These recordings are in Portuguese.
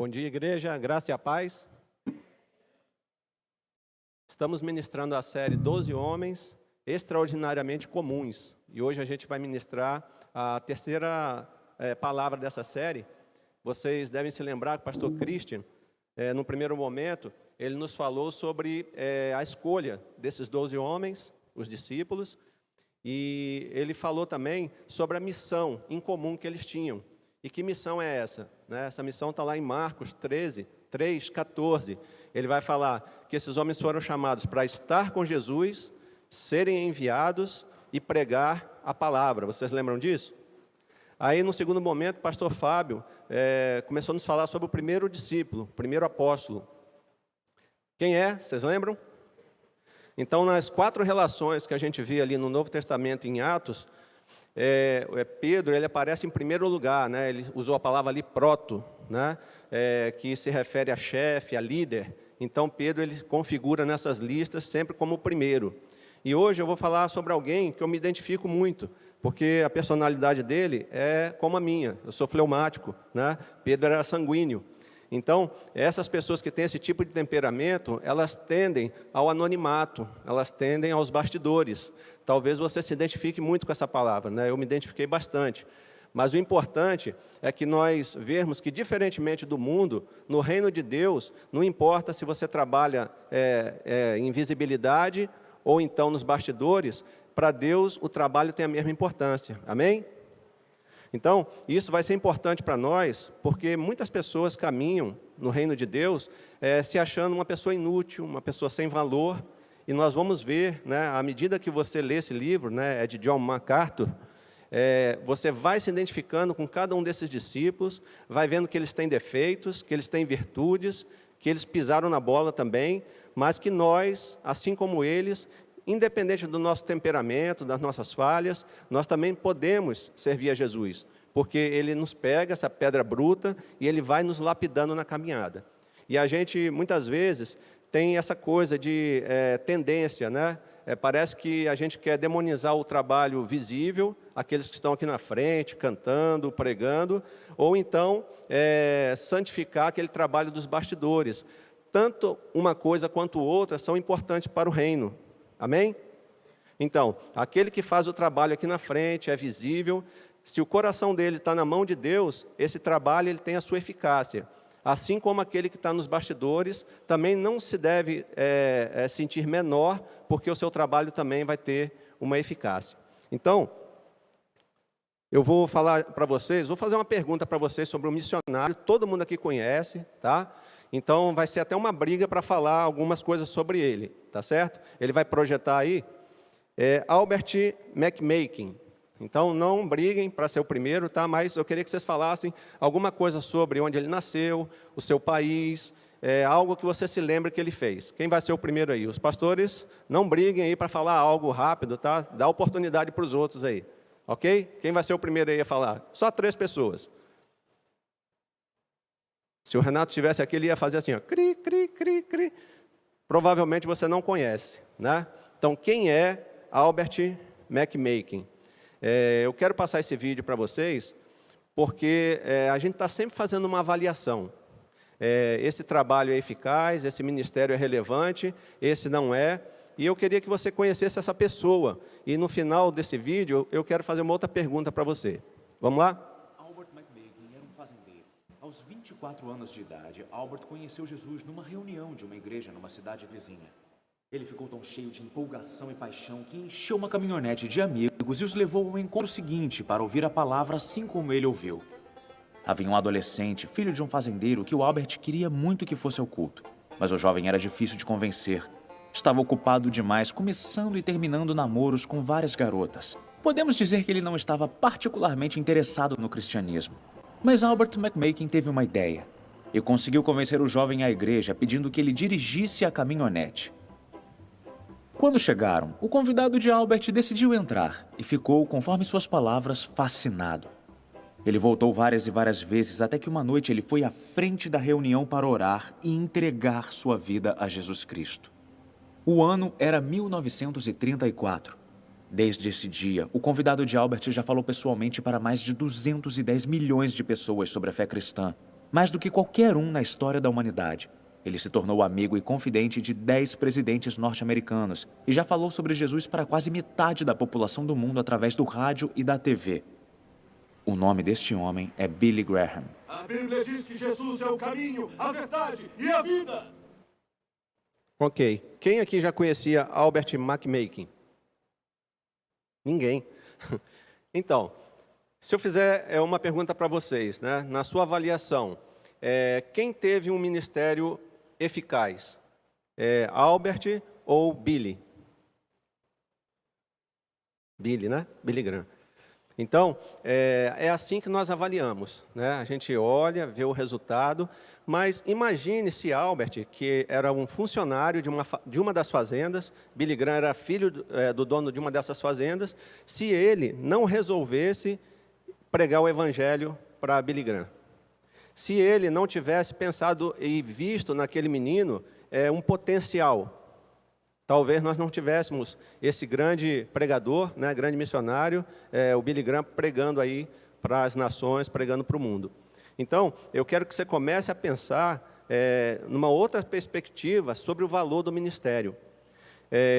Bom dia, igreja, graça e a paz. Estamos ministrando a série 12 Homens Extraordinariamente Comuns. E hoje a gente vai ministrar a terceira palavra dessa série. Vocês devem se lembrar que o pastor Christian, no primeiro momento, ele nos falou sobre a escolha desses 12 homens, os discípulos, e ele falou também sobre a missão em comum que eles tinham. E que missão é essa? Essa missão está lá em Marcos 13, 3, 14. Ele vai falar que esses homens foram chamados para estar com Jesus, serem enviados e pregar a palavra. Vocês lembram disso? Aí, no segundo momento, o pastor Fábio começou a nos falar sobre o primeiro discípulo, o primeiro apóstolo. Quem é? Vocês lembram? Então, nas 4 relações que a gente vê ali no Novo Testamento, em Atos, Pedro, ele aparece em primeiro lugar, né? Ele usou a palavra ali, proto, né? Que se refere a chefe, a líder. Então, Pedro, ele configura nessas listas sempre como o primeiro. E hoje eu vou falar sobre alguém que eu me identifico muito, porque a personalidade dele é como a minha. Eu sou fleumático, né? Pedro era sanguíneo. Então, essas pessoas que têm esse tipo de temperamento, elas tendem ao anonimato, elas tendem aos bastidores. Talvez você se identifique muito com essa palavra, né? Eu me identifiquei bastante. Mas o importante é que nós vermos que, diferentemente do mundo, no reino de Deus, não importa se você trabalha em visibilidade ou então nos bastidores, para Deus o trabalho tem a mesma importância. Amém? Então, isso vai ser importante para nós, porque muitas pessoas caminham no reino de Deus se achando uma pessoa inútil, uma pessoa sem valor, e nós vamos ver, né, à medida que você lê esse livro, né, é de John MacArthur, você vai se identificando com cada um desses discípulos, vai vendo que eles têm defeitos, que eles têm virtudes, que eles pisaram na bola também, mas que nós, assim como eles, independente do nosso temperamento, das nossas falhas, nós também podemos servir a Jesus, porque Ele nos pega essa pedra bruta e Ele vai nos lapidando na caminhada. E a gente, muitas vezes, tem essa coisa de tendência, né? Parece que a gente quer demonizar o trabalho visível, aqueles que estão aqui na frente, cantando, pregando, ou então santificar aquele trabalho dos bastidores. Tanto uma coisa quanto outra são importantes para o reino. Amém? Então, aquele que faz o trabalho aqui na frente, é visível, se o coração dele está na mão de Deus, esse trabalho ele tem a sua eficácia. Assim como aquele que está nos bastidores, também não se deve sentir menor, porque o seu trabalho também vai ter uma eficácia. Então, eu vou falar para vocês, vou fazer uma pergunta para vocês sobre o missionário, todo mundo aqui conhece, tá? Então, vai ser até uma briga para falar algumas coisas sobre ele, tá certo? Ele vai projetar aí, Albert McMakin. Então, não briguem para ser o primeiro, tá? Mas eu queria que vocês falassem alguma coisa sobre onde ele nasceu, o seu país, algo que você se lembre que ele fez. Quem vai ser o primeiro aí? Os pastores, não briguem aí para falar algo rápido, tá? Dá oportunidade para os outros aí, ok? Quem vai ser o primeiro aí a falar? Só 3 pessoas. Se o Renato estivesse aqui, ele ia fazer assim, ó, cri, cri, cri, cri. Provavelmente você não conhece, né? Então, quem é Albert McMakin? Eu quero passar esse vídeo para vocês, porque a gente está sempre fazendo uma avaliação. Esse trabalho é eficaz, esse ministério é relevante, esse não é. E eu queria que você conhecesse essa pessoa. E no final desse vídeo, eu quero fazer uma outra pergunta para você. Vamos lá? Aos 24 anos de idade, Albert conheceu Jesus numa reunião de uma igreja numa cidade vizinha. Ele ficou tão cheio de empolgação e paixão que encheu uma caminhonete de amigos e os levou ao encontro seguinte para ouvir a palavra assim como ele ouviu. Havia um adolescente, filho de um fazendeiro, que o Albert queria muito que fosse ao culto. Mas o jovem era difícil de convencer. Estava ocupado demais, começando e terminando namoros com várias garotas. Podemos dizer que ele não estava particularmente interessado no cristianismo. Mas Albert McMakin teve uma ideia e conseguiu convencer o jovem à igreja, pedindo que ele dirigisse a caminhonete. Quando chegaram, o convidado de Albert decidiu entrar e ficou, conforme suas palavras, fascinado. Ele voltou várias e várias vezes até que uma noite ele foi à frente da reunião para orar e entregar sua vida a Jesus Cristo. O ano era 1934. Desde esse dia, o convidado de Albert já falou pessoalmente para mais de 210 milhões de pessoas sobre a fé cristã. mais do que qualquer um na história da humanidade. Ele se tornou amigo e confidente de 10 presidentes norte-americanos e já falou sobre Jesus para quase metade da população do mundo através do rádio e da TV. O nome deste homem é Billy Graham. A Bíblia diz que Jesus é o caminho, a verdade e a vida. Ok. Quem aqui já conhecia Albert McMakin? Ninguém. Então, se eu fizer uma pergunta para vocês, né? Na sua avaliação, quem teve um ministério eficaz? Albert ou Billy? Billy, né? Billy Graham. Então, é assim que nós avaliamos, né? A gente olha, vê o resultado, mas imagine se Albert, que era um funcionário de uma das fazendas, Billy Graham era filho do dono de uma dessas fazendas, se ele não resolvesse pregar o evangelho para Billy Graham. Se ele não tivesse pensado e visto naquele menino um potencial, talvez nós não tivéssemos esse grande pregador, né, grande missionário, o Billy Graham pregando aí para as nações, pregando para o mundo. Então, eu quero que você comece a pensar numa outra perspectiva sobre o valor do ministério.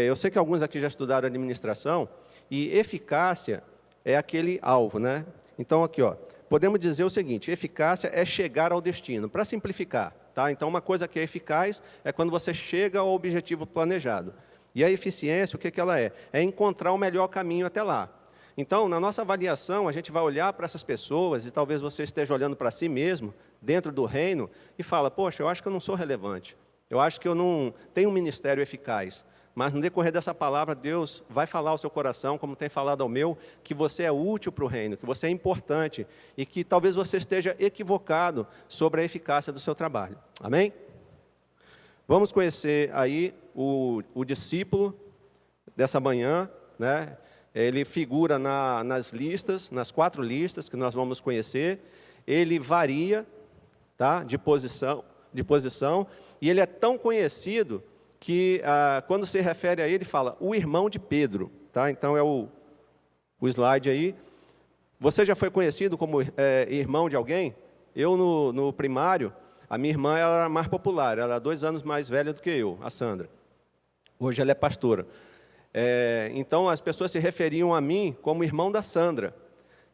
Eu sei que alguns aqui já estudaram administração, e eficácia é aquele alvo, né? Então, aqui, ó, podemos dizer o seguinte: eficácia é chegar ao destino, para simplificar. Tá? Então, uma coisa que é eficaz é quando você chega ao objetivo planejado. E a eficiência, o que ela é? É encontrar o melhor caminho até lá. Então, na nossa avaliação, a gente vai olhar para essas pessoas, e talvez você esteja olhando para si mesmo, dentro do reino, e fala: poxa, eu acho que eu não sou relevante. Eu acho que eu não tenho um ministério eficaz. Mas no decorrer dessa palavra, Deus vai falar ao seu coração, como tem falado ao meu, que você é útil para o reino, que você é importante e que talvez você esteja equivocado sobre a eficácia do seu trabalho. Amém? Vamos conhecer aí o discípulo dessa manhã, né? Ele figura nas listas, nas 4 listas que nós vamos conhecer. Ele varia, tá? de posição, e ele é tão conhecido que quando se refere a ele, fala o irmão de Pedro. Tá? Então, é o slide aí. Você já foi conhecido como irmão de alguém? Eu, no primário, a minha irmã era mais popular, ela era 2 anos mais velha do que eu, a Sandra. Hoje ela é pastora. Então, as pessoas se referiam a mim como irmão da Sandra.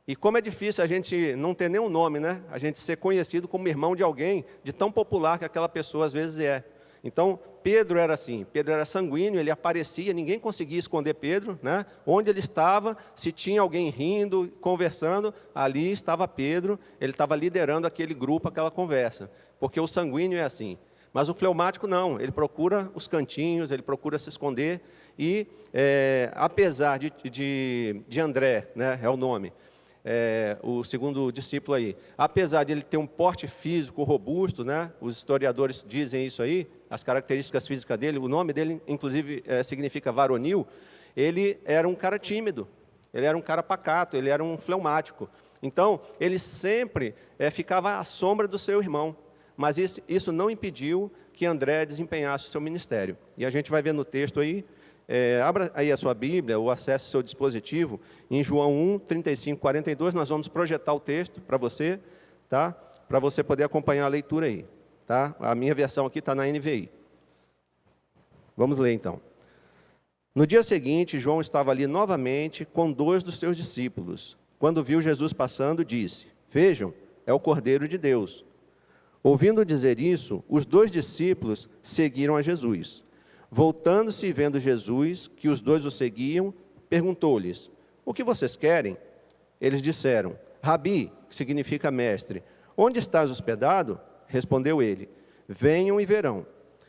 E como é difícil a gente não ter nenhum nome, né? A gente ser conhecido como irmão de alguém, de tão popular que aquela pessoa às vezes é. Então, Pedro era assim, Pedro era sanguíneo, ele aparecia, ninguém conseguia esconder Pedro, né? Onde ele estava, se tinha alguém rindo, conversando, ali estava Pedro, ele estava liderando aquele grupo, aquela conversa, porque o sanguíneo é assim. Mas o fleumático não, ele procura os cantinhos, ele procura se esconder, e apesar de André, né, é o nome, o segundo discípulo aí, apesar de ele ter um porte físico robusto, né, os historiadores dizem isso aí, as características físicas dele, o nome dele, inclusive, significa varonil, ele era um cara tímido, ele era um cara pacato, ele era um fleumático. Então, ele sempre ficava à sombra do seu irmão, mas isso não impediu que André desempenhasse o seu ministério. E a gente vai ver no texto aí, abra aí a sua Bíblia, ou acesse o seu dispositivo, em João 1, 35, 42, nós vamos projetar o texto para você, tá? Para você poder acompanhar a leitura aí. Tá? A minha versão aqui está na NVI. Vamos ler então. No dia seguinte, João estava ali novamente com 2 dos seus discípulos. Quando viu Jesus passando, disse: vejam, é o Cordeiro de Deus. Ouvindo dizer isso, os 2 discípulos seguiram a Jesus. Voltando-se e vendo Jesus, que os 2 o seguiam, perguntou-lhes: o que vocês querem? Eles disseram: Rabi, que significa mestre, onde estás hospedado? Respondeu ele: venham e verão.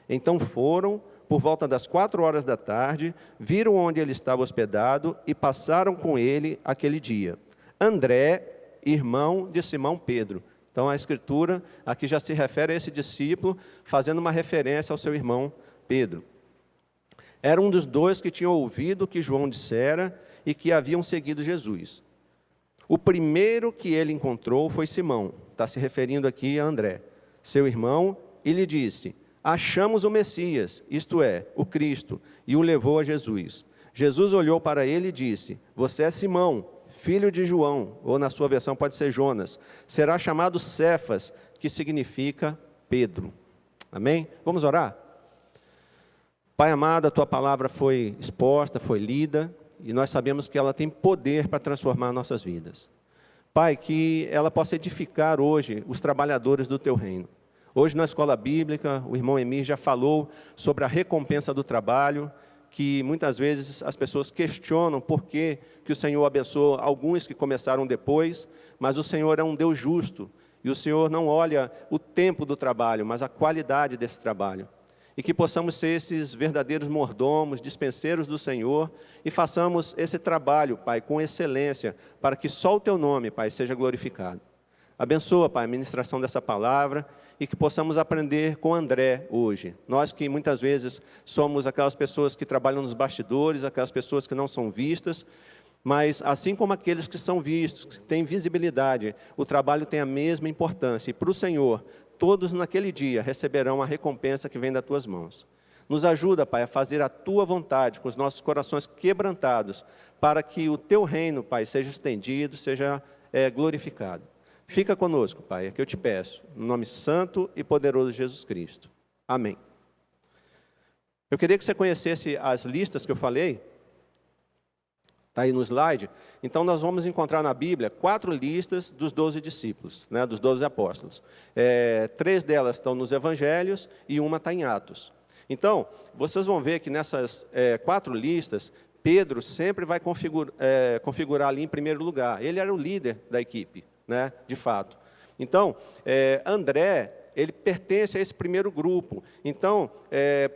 Então foram, por volta das 4 horas da tarde, viram onde ele estava hospedado e passaram com ele aquele dia. André, irmão de Simão Pedro. Então a Escritura aqui já se refere a esse discípulo, fazendo uma referência ao seu irmão Pedro. Era um dos 2 que tinham ouvido o que João dissera e que haviam seguido Jesus. O primeiro que ele encontrou foi Simão, está se referindo aqui a André, seu irmão, e lhe disse: achamos o Messias, isto é, o Cristo, e o levou a Jesus. Jesus olhou para ele e disse: você é Simão, filho de João, ou na sua versão pode ser Jonas, será chamado Cefas, que significa Pedro. Amém? Vamos orar? Pai amado, a tua palavra foi exposta, foi lida, e nós sabemos que ela tem poder para transformar nossas vidas. Pai, que ela possa edificar hoje os trabalhadores do teu reino. Hoje na escola bíblica, o irmão Emir já falou sobre a recompensa do trabalho, que muitas vezes as pessoas questionam por que o Senhor abençoou alguns que começaram depois, mas o Senhor é um Deus justo, e o Senhor não olha o tempo do trabalho, mas a qualidade desse trabalho. E que possamos ser esses verdadeiros mordomos, dispenseiros do Senhor, e façamos esse trabalho, Pai, com excelência, para que só o teu nome, Pai, seja glorificado. Abençoa, Pai, a ministração dessa palavra, e que possamos aprender com André hoje. Nós que muitas vezes somos aquelas pessoas que trabalham nos bastidores, aquelas pessoas que não são vistas, mas assim como aqueles que são vistos, que têm visibilidade, o trabalho tem a mesma importância. E para o Senhor, todos naquele dia receberão a recompensa que vem das tuas mãos. Nos ajuda, Pai, a fazer a tua vontade com os nossos corações quebrantados, para que o teu reino, Pai, seja estendido, seja glorificado. Fica conosco, Pai, é que eu te peço, no nome santo e poderoso de Jesus Cristo. Amém. Eu queria que você conhecesse as listas que eu falei, está aí no slide. Então, nós vamos encontrar na Bíblia 4 listas dos 12 discípulos, né, dos 12 apóstolos. 3 delas estão nos Evangelhos e uma está em Atos. Então, vocês vão ver que nessas 4 listas, Pedro sempre vai configurar ali em primeiro lugar. Ele era o líder da equipe, né, de fato. Então, André, ele pertence a esse primeiro grupo. Então,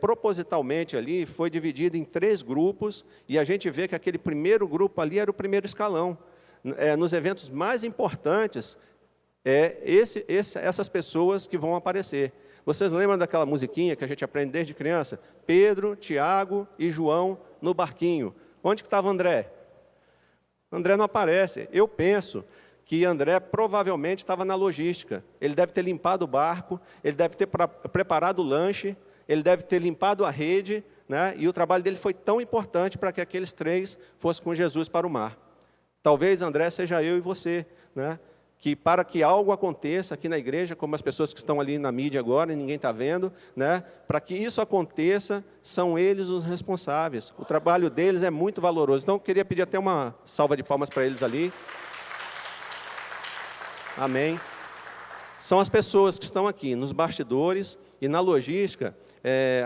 propositalmente ali, foi dividido em 3 grupos, e a gente vê que aquele primeiro grupo ali era o primeiro escalão. Nos eventos mais importantes, essas pessoas que vão aparecer. Vocês lembram daquela musiquinha que a gente aprende desde criança? Pedro, Tiago e João no barquinho. Onde que estava André? André não aparece. Eu penso que André provavelmente estava na logística. Ele deve ter limpado o barco, ele deve ter preparado o lanche, ele deve ter limpado a rede, né? E o trabalho dele foi tão importante para que aqueles 3 fossem com Jesus para o mar. Talvez André seja eu e você, né? Que para que algo aconteça aqui na igreja, como as pessoas que estão ali na mídia agora e ninguém está vendo, né? Para que isso aconteça, são eles os responsáveis. O trabalho deles é muito valoroso. Então, eu queria pedir até uma salva de palmas para eles ali. Amém. São as pessoas que estão aqui nos bastidores e na logística.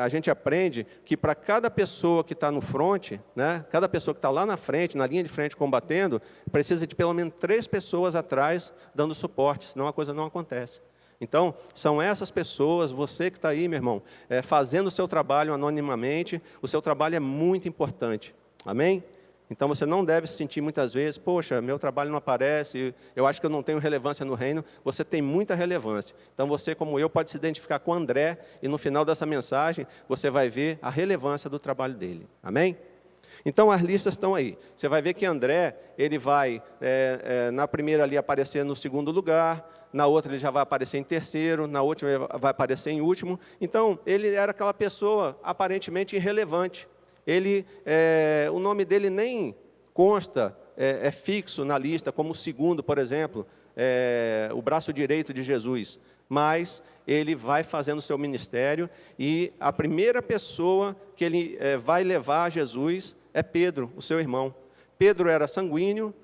A gente aprende que para cada pessoa que está no front, né, cada pessoa que está lá na frente, na linha de frente combatendo, precisa de pelo menos 3 pessoas atrás dando suporte, senão a coisa não acontece. Então, são essas pessoas, você que está aí, meu irmão, fazendo o seu trabalho anonimamente, o seu trabalho é muito importante. Amém? Então, você não deve se sentir muitas vezes, poxa, meu trabalho não aparece, eu acho que eu não tenho relevância no reino. Você tem muita relevância. Então, você, como eu, pode se identificar com André, e no final dessa mensagem, você vai ver a relevância do trabalho dele. Amém? Então, as listas estão aí. Você vai ver que André, ele vai, na primeira ali, aparecer no segundo lugar, na outra ele já vai aparecer em terceiro, na última ele vai aparecer em último. Então, ele era aquela pessoa aparentemente irrelevante. O nome dele nem consta, é fixo na lista, como o segundo, por exemplo, o braço direito de Jesus. Mas ele vai fazendo o seu ministério, e a primeira pessoa que ele vai levar a Jesus é Pedro, o seu irmão. Pedro era sanguíneo,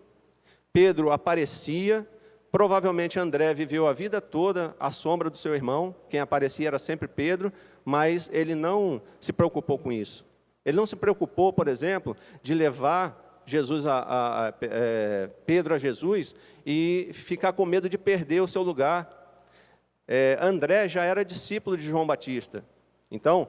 Pedro aparecia, provavelmente André viveu a vida toda à sombra do seu irmão, quem aparecia era sempre Pedro, mas ele não se preocupou com isso. Ele não se preocupou, por exemplo, de levar Pedro a Jesus e ficar com medo de perder o seu lugar. André já era discípulo de João Batista. Então,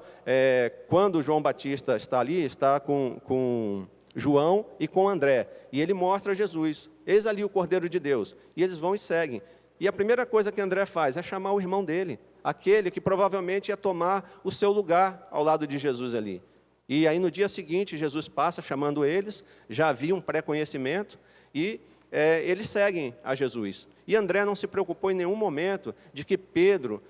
quando João Batista está ali, está com João e com André, e ele mostra Jesus. Eis ali o Cordeiro de Deus. E eles vão e seguem. E a primeira coisa que André faz é chamar o irmão dele, aquele que provavelmente ia tomar o seu lugar ao lado de Jesus ali. E aí no dia seguinte, Jesus passa chamando eles, já havia um pré-conhecimento, e eles seguem a Jesus. E André não se preocupou em nenhum momento de que Pedro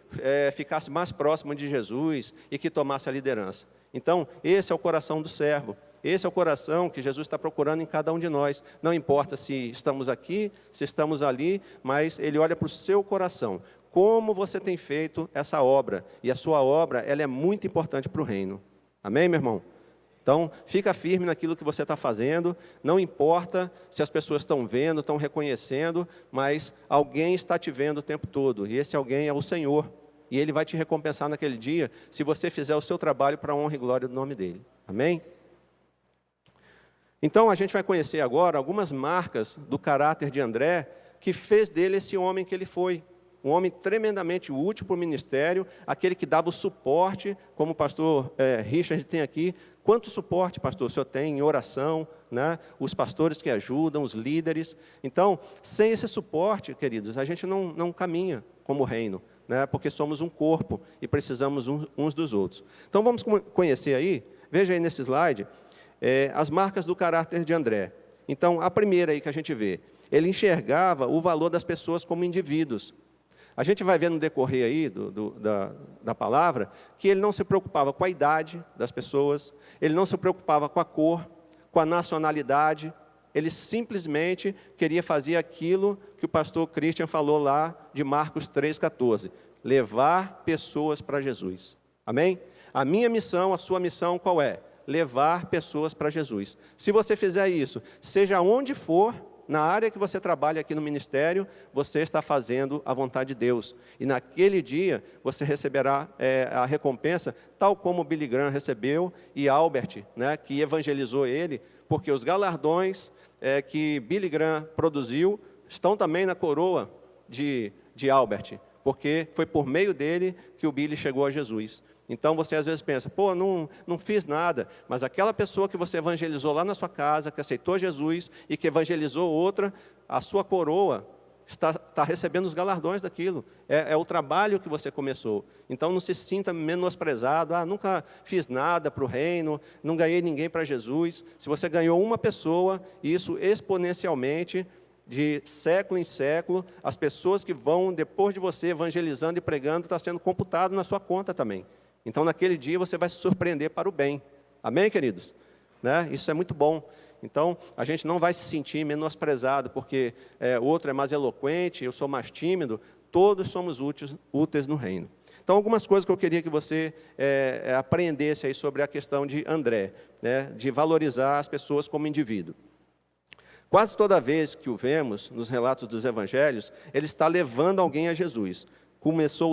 ficasse mais próximo de Jesus e que tomasse a liderança. Então, esse é o coração do servo. Esse é o coração que Jesus está procurando em cada um de nós. Não importa se estamos aqui, se estamos ali, mas Ele olha para o seu coração. Como você tem feito essa obra? E a sua obra, ela é muito importante para o reino. Amém, meu irmão? Então, fica firme naquilo que você está fazendo, não importa se as pessoas estão vendo, estão reconhecendo, mas alguém está te vendo o tempo todo, e esse alguém é o Senhor, e Ele vai te recompensar naquele dia, se você fizer o seu trabalho para a honra e glória do nome dEle. Amém? Então, a gente vai conhecer agora algumas marcas do caráter de André, que fez dele esse homem que ele foi. Um homem tremendamente útil para o ministério, aquele que dava o suporte, como o pastor Richard tem aqui. Quanto suporte, pastor, o senhor tem em oração, né? Os pastores que ajudam, os líderes. Então, sem esse suporte, queridos, a gente não caminha como reino, né? Porque somos um corpo e precisamos uns dos outros. Então, vamos conhecer aí, veja aí nesse slide, as marcas do caráter de André. Então, a primeira aí que a gente vê, ele enxergava o valor das pessoas como indivíduos. A gente vai ver no decorrer aí da palavra que ele não se preocupava com a idade das pessoas, ele não se preocupava com a cor, com a nacionalidade, ele simplesmente queria fazer aquilo que o pastor Christian falou lá de Marcos 3,14, levar pessoas para Jesus. Amém? A minha missão, a sua missão qual é? Levar pessoas para Jesus. Se você fizer isso, seja onde for, na área que você trabalha aqui no ministério, você está fazendo a vontade de Deus. E naquele dia, você receberá a recompensa, tal como Billy Graham recebeu, e Albert, né, que evangelizou ele, porque os galardões que Billy Graham produziu, estão também na coroa de Albert, porque foi por meio dele que o Billy chegou a Jesus. Então, você às vezes pensa, pô, não fiz nada, mas aquela pessoa que você evangelizou lá na sua casa, que aceitou Jesus e que evangelizou outra, a sua coroa está recebendo os galardões daquilo. É o trabalho que você começou. Então, não se sinta menosprezado, nunca fiz nada para o reino, não ganhei ninguém para Jesus. Se você ganhou uma pessoa, isso exponencialmente, de século em século, as pessoas que vão, depois de você evangelizando e pregando, está sendo computado na sua conta também. Então, naquele dia, você vai se surpreender para o bem. Amém, queridos? Né? Isso é muito bom. Então, a gente não vai se sentir menosprezado, porque o outro é mais eloquente, eu sou mais tímido. Todos somos úteis no reino. Então, algumas coisas que eu queria que você aprendesse aí sobre a questão de André, né? De valorizar as pessoas como indivíduo. Quase toda vez que o vemos nos relatos dos evangelhos, ele está levando alguém a Jesus. Começou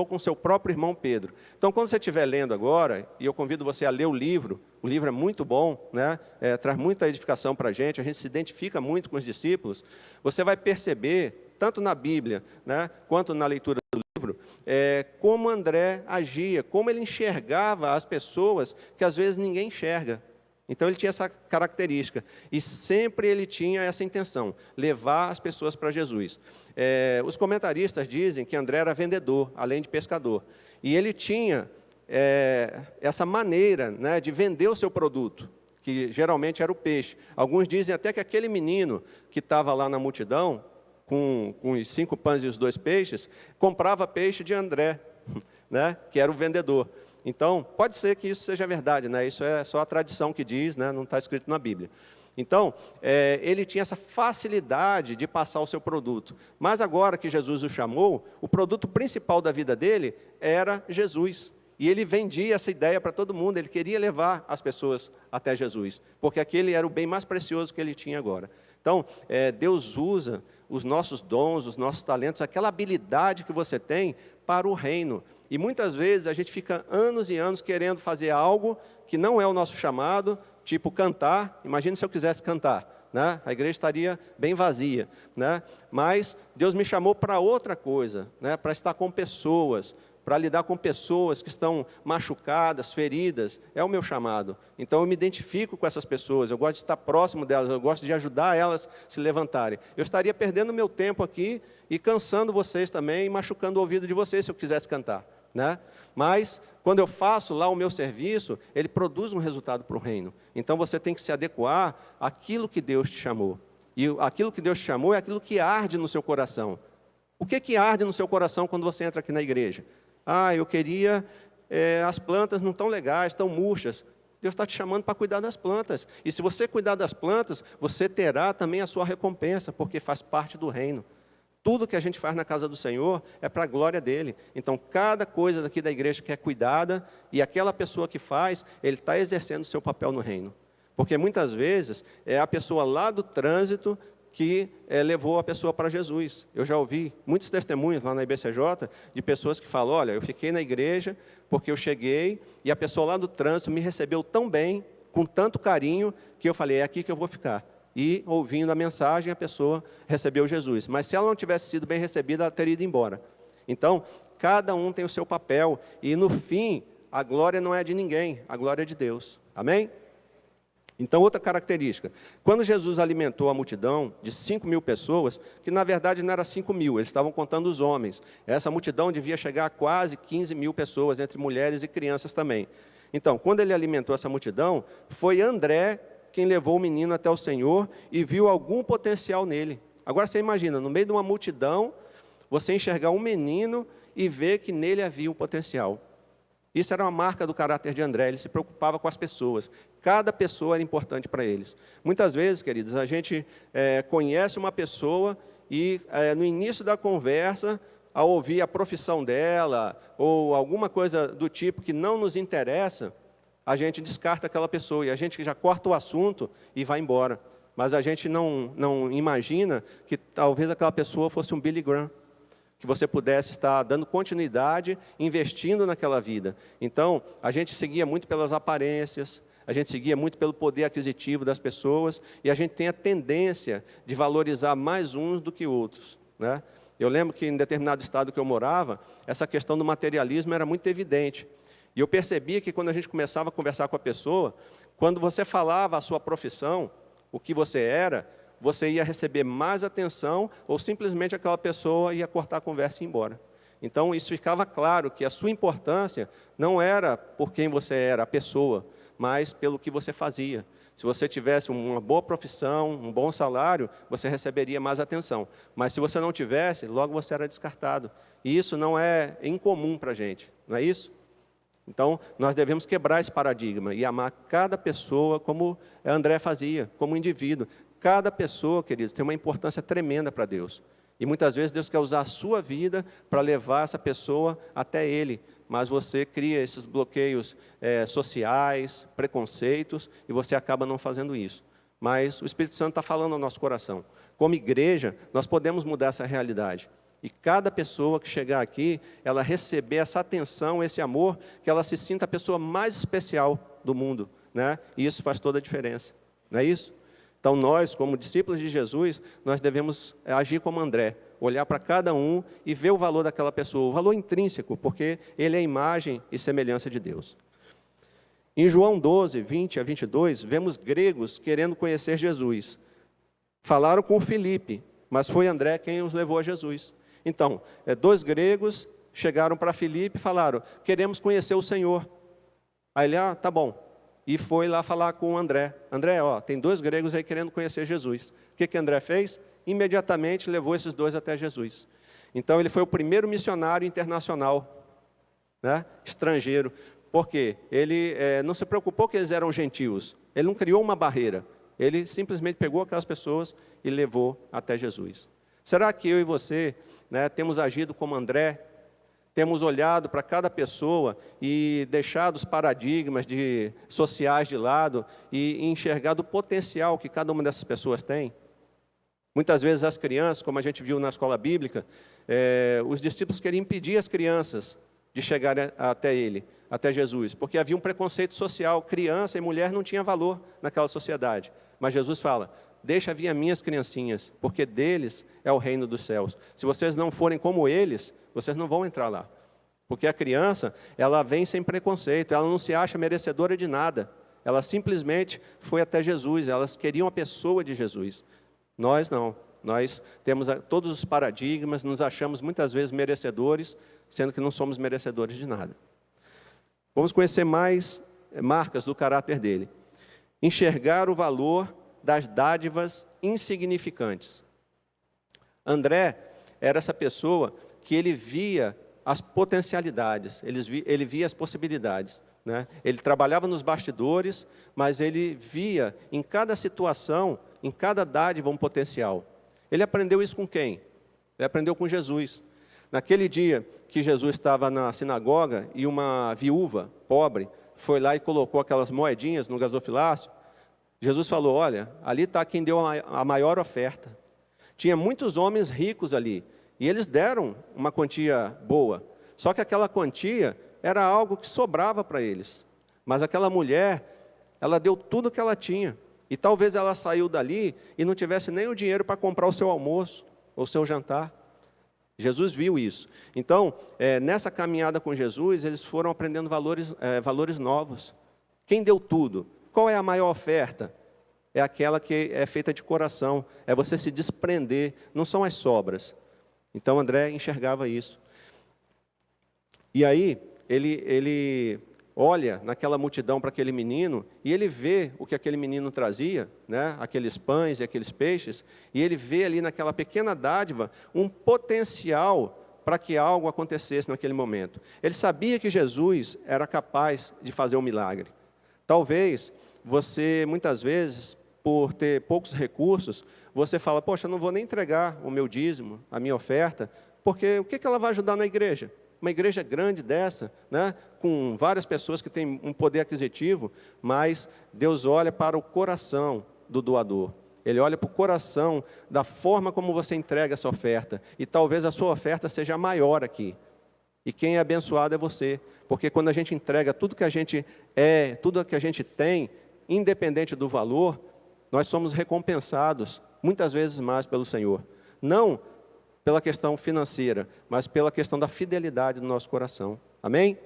com o seu próprio irmão Pedro. Então, quando você estiver lendo agora, e eu convido você a ler o livro é muito bom, né? Traz muita edificação para a gente se identifica muito com os discípulos, você vai perceber, tanto na Bíblia, né, quanto na leitura do livro, como André agia, como ele enxergava as pessoas que às vezes ninguém enxerga. Então, ele tinha essa característica, e sempre ele tinha essa intenção, levar as pessoas para Jesus. Os comentaristas dizem que André era vendedor, além de pescador, e ele tinha essa maneira, né, de vender o seu produto, que geralmente era o peixe. Alguns dizem até que aquele menino que estava lá na multidão, com os 5 pães e os 2 peixes, comprava peixe de André, né, que era o vendedor. Então, pode ser que isso seja verdade, né? Isso é só a tradição que diz, né? Não está escrito na Bíblia. Então, ele tinha essa facilidade de passar o seu produto. Mas agora que Jesus o chamou, o produto principal da vida dele era Jesus. E ele vendia essa ideia para todo mundo, ele queria levar as pessoas até Jesus, porque aquele era o bem mais precioso que ele tinha agora. Então, Deus usa os nossos dons, os nossos talentos, aquela habilidade que você tem para o reino. E muitas vezes a gente fica anos e anos querendo fazer algo que não é o nosso chamado, tipo cantar. Imagina se eu quisesse cantar, né? A igreja estaria bem vazia, né? Mas Deus me chamou para outra coisa, né? Para estar com pessoas, para lidar com pessoas que estão machucadas, feridas, é o meu chamado. Então, eu me identifico com essas pessoas, eu gosto de estar próximo delas, eu gosto de ajudar elas a se levantarem. Eu estaria perdendo meu tempo aqui e cansando vocês também, e machucando o ouvido de vocês se eu quisesse cantar, né? Mas, quando eu faço lá o meu serviço, ele produz um resultado para o reino. Então, você tem que se adequar àquilo que Deus te chamou. E aquilo que Deus te chamou é aquilo que arde no seu coração. O que arde no seu coração quando você entra aqui na igreja? Eu queria, as plantas não estão legais, estão murchas. Deus está te chamando para cuidar das plantas. E se você cuidar das plantas, você terá também a sua recompensa, porque faz parte do reino. Tudo que a gente faz na casa do Senhor é para a glória dele. Então, cada coisa daqui da igreja que é cuidada, e aquela pessoa que faz, ele está exercendo o seu papel no reino. Porque muitas vezes é a pessoa lá do trânsito que levou a pessoa para Jesus. Eu já ouvi muitos testemunhos lá na IBCJ de pessoas que falam, olha, eu fiquei na igreja porque eu cheguei e a pessoa lá do trânsito me recebeu tão bem, com tanto carinho, que eu falei, é aqui que eu vou ficar. E, ouvindo a mensagem, a pessoa recebeu Jesus. Mas se ela não tivesse sido bem recebida, ela teria ido embora. Então, cada um tem o seu papel. E, no fim, a glória não é de ninguém, a glória é de Deus. Amém? Então, outra característica. Quando Jesus alimentou a multidão de 5.000 pessoas, que na verdade não era 5.000, eles estavam contando os homens. Essa multidão devia chegar a quase 15.000 pessoas, entre mulheres e crianças também. Então, quando ele alimentou essa multidão, foi André quem levou o menino até o Senhor e viu algum potencial nele. Agora você imagina, no meio de uma multidão, você enxergar um menino e ver que nele havia um potencial. Isso era uma marca do caráter de André, ele se preocupava com as pessoas. Cada pessoa era importante para eles. Muitas vezes, queridos, a gente conhece uma pessoa e no início da conversa, ao ouvir a profissão dela ou alguma coisa do tipo que não nos interessa, a gente descarta aquela pessoa e a gente já corta o assunto e vai embora. Mas a gente não imagina que talvez aquela pessoa fosse um Billy Graham, que você pudesse estar dando continuidade, investindo naquela vida. Então, a gente seguia muito pelas aparências, a gente seguia muito pelo poder aquisitivo das pessoas e a gente tem a tendência de valorizar mais uns do que outros, né? Eu lembro que em determinado estado que eu morava, essa questão do materialismo era muito evidente. E eu percebia que quando a gente começava a conversar com a pessoa, quando você falava a sua profissão, o que você era, você ia receber mais atenção ou simplesmente aquela pessoa ia cortar a conversa e ir embora. Então, isso ficava claro que a sua importância não era por quem você era, a pessoa, mas pelo que você fazia. Se você tivesse uma boa profissão, um bom salário, você receberia mais atenção. Mas se você não tivesse, logo você era descartado. E isso não é incomum para a gente, não é isso? Então, nós devemos quebrar esse paradigma e amar cada pessoa como André fazia, como indivíduo. Cada pessoa, queridos, tem uma importância tremenda para Deus. E muitas vezes Deus quer usar a sua vida para levar essa pessoa até Ele. Mas você cria esses bloqueios sociais, preconceitos, e você acaba não fazendo isso. Mas o Espírito Santo está falando ao nosso coração. Como igreja, nós podemos mudar essa realidade. E cada pessoa que chegar aqui, ela receber essa atenção, esse amor, que ela se sinta a pessoa mais especial do mundo, né? E isso faz toda a diferença, não é isso? Então nós, como discípulos de Jesus, nós devemos agir como André, olhar para cada um e ver o valor daquela pessoa, o valor intrínseco, porque ele é a imagem e semelhança de Deus. Em João 12, 20 a 22, vemos gregos querendo conhecer Jesus. Falaram com Filipe, mas foi André quem os levou a Jesus. Então, 2 gregos chegaram para Filipe e falaram, queremos conhecer o Senhor. Aí ele, tá bom. E foi lá falar com André. André, tem 2 gregos aí querendo conhecer Jesus. O que André fez? Imediatamente levou esses 2 até Jesus. Então, ele foi o primeiro missionário internacional, né, estrangeiro. Por quê? Ele não se preocupou que eles eram gentios. Ele não criou uma barreira. Ele simplesmente pegou aquelas pessoas e levou até Jesus. Será que eu e você, né, temos agido como André? Temos olhado para cada pessoa e deixado os paradigmas sociais de lado e enxergado o potencial que cada uma dessas pessoas tem? Muitas vezes as crianças, como a gente viu na escola bíblica, os discípulos queriam impedir as crianças de chegar até ele, até Jesus, porque havia um preconceito social, criança e mulher não tinha valor naquela sociedade. Mas Jesus fala, deixa vir as minhas criancinhas, porque deles é o reino dos céus. Se vocês não forem como eles, vocês não vão entrar lá. Porque a criança, ela vem sem preconceito, ela não se acha merecedora de nada. Ela simplesmente foi até Jesus, elas queriam a pessoa de Jesus. Nós não. Nós temos todos os paradigmas, nos achamos muitas vezes merecedores, sendo que não somos merecedores de nada. Vamos conhecer mais marcas do caráter dele. Enxergar o valor das dádivas insignificantes. André era essa pessoa que ele via as potencialidades, ele via as possibilidades. né? Ele trabalhava nos bastidores, mas ele via em cada situação, em cada dádiva, um potencial. Ele aprendeu isso com quem? Ele aprendeu com Jesus. Naquele dia que Jesus estava na sinagoga e uma viúva pobre foi lá e colocou aquelas moedinhas no gasofilácio, Jesus falou, olha, ali está quem deu a maior oferta. Tinha muitos homens ricos ali, e eles deram uma quantia boa. Só que aquela quantia era algo que sobrava para eles. Mas aquela mulher, ela deu tudo que ela tinha. E talvez ela saiu dali e não tivesse nem o dinheiro para comprar o seu almoço, ou o seu jantar. Jesus viu isso. Então, nessa caminhada com Jesus, eles foram aprendendo valores novos. Quem deu tudo? Qual é a maior oferta? É aquela que é feita de coração. É você se desprender, não são as sobras. Então, André enxergava isso. E aí, ele olha naquela multidão para aquele menino, e ele vê o que aquele menino trazia, né? Aqueles pães e aqueles peixes, e ele vê ali naquela pequena dádiva um potencial para que algo acontecesse naquele momento. Ele sabia que Jesus era capaz de fazer um milagre. Talvez você, muitas vezes, por ter poucos recursos, você fala, poxa, eu não vou nem entregar o meu dízimo, a minha oferta, porque o que ela vai ajudar na igreja? Uma igreja grande dessa, né, com várias pessoas que têm um poder aquisitivo, mas Deus olha para o coração do doador. Ele olha para o coração da forma como você entrega essa oferta. E talvez a sua oferta seja maior aqui. E quem é abençoado é você. Porque quando a gente entrega tudo que a gente é, tudo que a gente tem, independente do valor, nós somos recompensados, muitas vezes mais pelo Senhor. Não pela questão financeira, mas pela questão da fidelidade do nosso coração. Amém?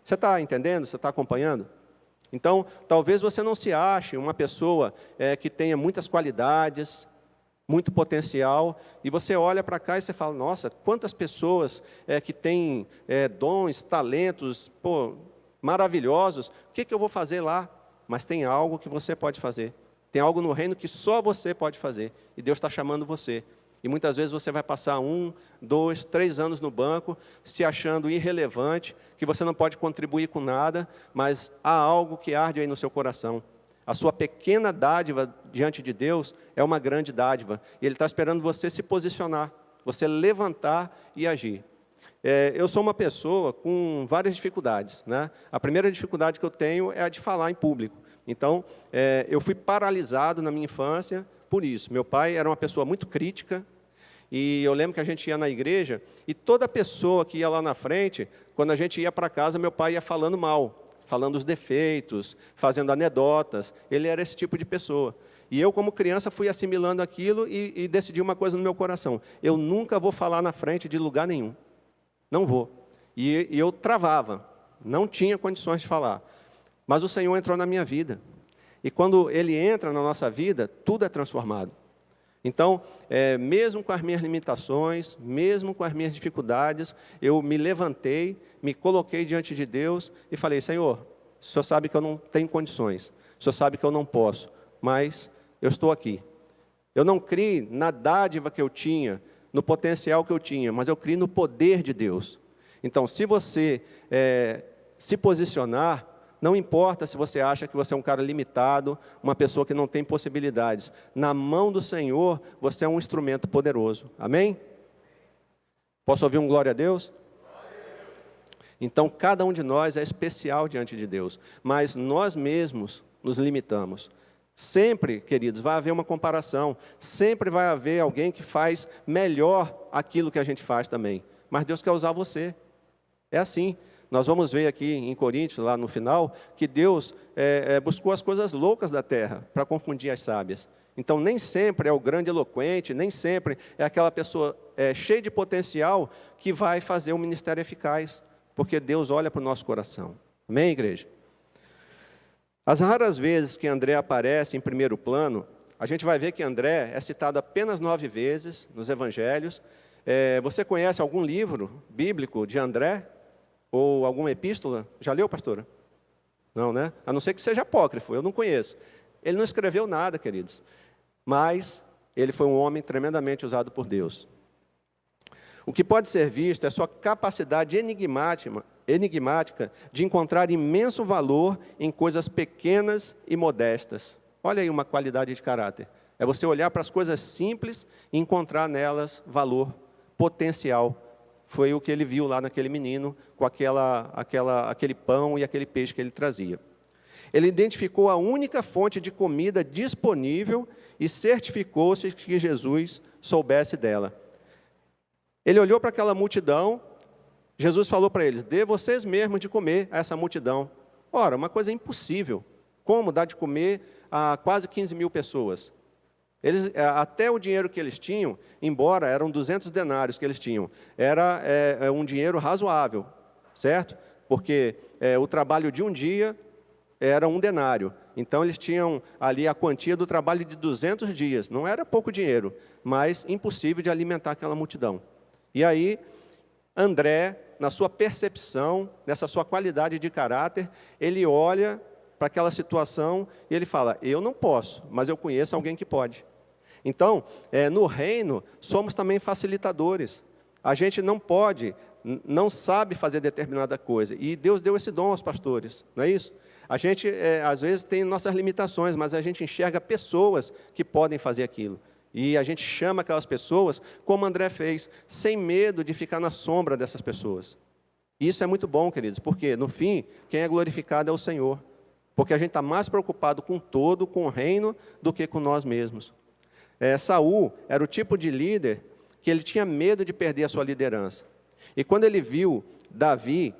Você está entendendo? Você está acompanhando? Então, talvez você não se ache uma pessoa que tenha muitas qualidades, muito potencial, e você olha para cá e você fala, nossa, quantas pessoas que têm dons, talentos, maravilhosos, o que eu vou fazer lá? Mas tem algo que você pode fazer. Tem algo no reino que só você pode fazer, e Deus está chamando você. E muitas vezes você vai passar 1, 2, 3 anos no banco, se achando irrelevante, que você não pode contribuir com nada, mas há algo que arde aí no seu coração. A sua pequena dádiva diante de Deus é uma grande dádiva. E Ele está esperando você se posicionar, você levantar e agir. Eu sou uma pessoa com várias dificuldades, né? A primeira dificuldade que eu tenho é a de falar em público. Então, eu fui paralisado na minha infância por isso. Meu pai era uma pessoa muito crítica, e eu lembro que a gente ia na igreja, e toda pessoa que ia lá na frente, quando a gente ia para casa, meu pai ia falando mal, falando os defeitos, fazendo anedotas. Ele era esse tipo de pessoa. E eu, como criança, fui assimilando aquilo e decidi uma coisa no meu coração. Eu nunca vou falar na frente de lugar nenhum. Não vou. E eu travava, não tinha condições de falar. Mas o Senhor entrou na minha vida. E quando Ele entra na nossa vida, tudo é transformado. Então, mesmo com as minhas limitações, mesmo com as minhas dificuldades, eu me levantei, me coloquei diante de Deus e falei, Senhor, o Senhor sabe que eu não tenho condições, o Senhor sabe que eu não posso, mas eu estou aqui. Eu não criei na dádiva que eu tinha, no potencial que eu tinha, mas eu criei no poder de Deus. Então, se você se posicionar, não importa se você acha que você é um cara limitado, uma pessoa que não tem possibilidades. Na mão do Senhor, você é um instrumento poderoso. Amém? Posso ouvir um glória a Deus? Então, cada um de nós é especial diante de Deus. Mas nós mesmos nos limitamos. Sempre, queridos, vai haver uma comparação. Sempre vai haver alguém que faz melhor aquilo que a gente faz também. Mas Deus quer usar você. É assim. Nós vamos ver aqui em Coríntios, lá no final, que Deus buscou as coisas loucas da terra para confundir as sábias. Então, nem sempre é o grande eloquente, nem sempre é aquela pessoa cheia de potencial que vai fazer um ministério eficaz, porque Deus olha para o nosso coração. Amém, igreja? As raras vezes que André aparece em primeiro plano, a gente vai ver que André é citado apenas 9 vezes nos evangelhos. Você conhece algum livro bíblico de André? Ou alguma epístola? Já leu, pastora? Não, né? A não ser que seja apócrifo, eu não conheço. Ele não escreveu nada, queridos. Mas ele foi um homem tremendamente usado por Deus. O que pode ser visto é a sua capacidade enigmática de encontrar imenso valor em coisas pequenas e modestas. Olha aí uma qualidade de caráter. É você olhar para as coisas simples e encontrar nelas valor, potencial. Foi o que ele viu lá naquele menino com aquele pão e aquele peixe que ele trazia. Ele identificou a única fonte de comida disponível e certificou-se que Jesus soubesse dela. Ele olhou para aquela multidão, Jesus falou para eles: dê vocês mesmos de comer a essa multidão. Ora, uma coisa impossível. Como dar de comer a quase 15 mil pessoas? Até o dinheiro que eles tinham, embora eram 200 denários que eles tinham, era um dinheiro razoável, certo? Porque o trabalho de um dia era um denário. Então, eles tinham ali a quantia do trabalho de 200 dias. Não era pouco dinheiro, mas impossível de alimentar aquela multidão. E aí, André, na sua percepção, nessa sua qualidade de caráter, ele olha para aquela situação e ele fala: eu não posso, mas eu conheço alguém que pode. Então, no reino, somos também facilitadores. A gente não pode, não sabe fazer determinada coisa. E Deus deu esse dom aos pastores, não é isso? A gente, às vezes, tem nossas limitações, mas a gente enxerga pessoas que podem fazer aquilo. E a gente chama aquelas pessoas, como André fez, sem medo de ficar na sombra dessas pessoas. E isso é muito bom, queridos, porque, no fim, quem é glorificado é o Senhor. Porque a gente está mais preocupado com todo, com o reino, do que com nós mesmos. Saul era o tipo de líder que ele tinha medo de perder a sua liderança. E quando ele viu Davi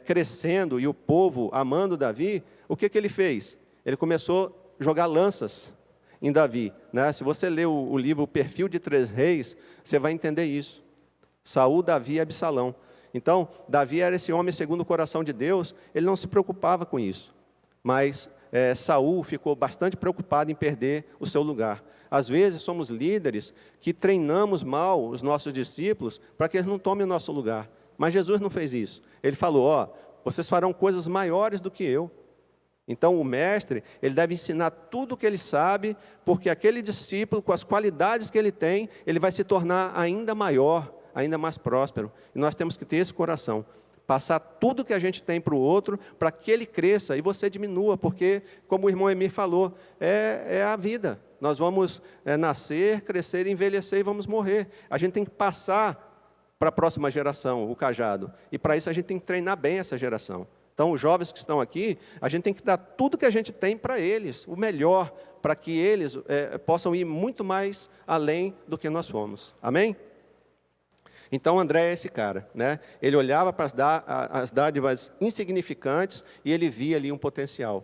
crescendo e o povo amando Davi, o que ele fez? Ele começou a jogar lanças em Davi, né? Se você ler o livro O Perfil de 3 Reis, você vai entender isso. Saul, Davi e Absalão. Então, Davi era esse homem segundo o coração de Deus, ele não se preocupava com isso. Mas Saul ficou bastante preocupado em perder o seu lugar. Às vezes somos líderes que treinamos mal os nossos discípulos para que eles não tomem o nosso lugar. Mas Jesus não fez isso. Ele falou: vocês farão coisas maiores do que eu. Então o mestre, ele deve ensinar tudo o que ele sabe, porque aquele discípulo, com as qualidades que ele tem, ele vai se tornar ainda maior, ainda mais próspero. E nós temos que ter esse coração. Passar tudo que a gente tem para o outro, para que ele cresça e você diminua, porque, como o irmão Emir falou, é a vida. Nós vamos nascer, crescer, envelhecer e vamos morrer. A gente tem que passar para a próxima geração o cajado. E para isso a gente tem que treinar bem essa geração. Então, os jovens que estão aqui, a gente tem que dar tudo que a gente tem para eles, o melhor, para que eles possam ir muito mais além do que nós fomos. Amém? Então, André é esse cara, né? Ele olhava para as dádivas insignificantes e ele via ali um potencial.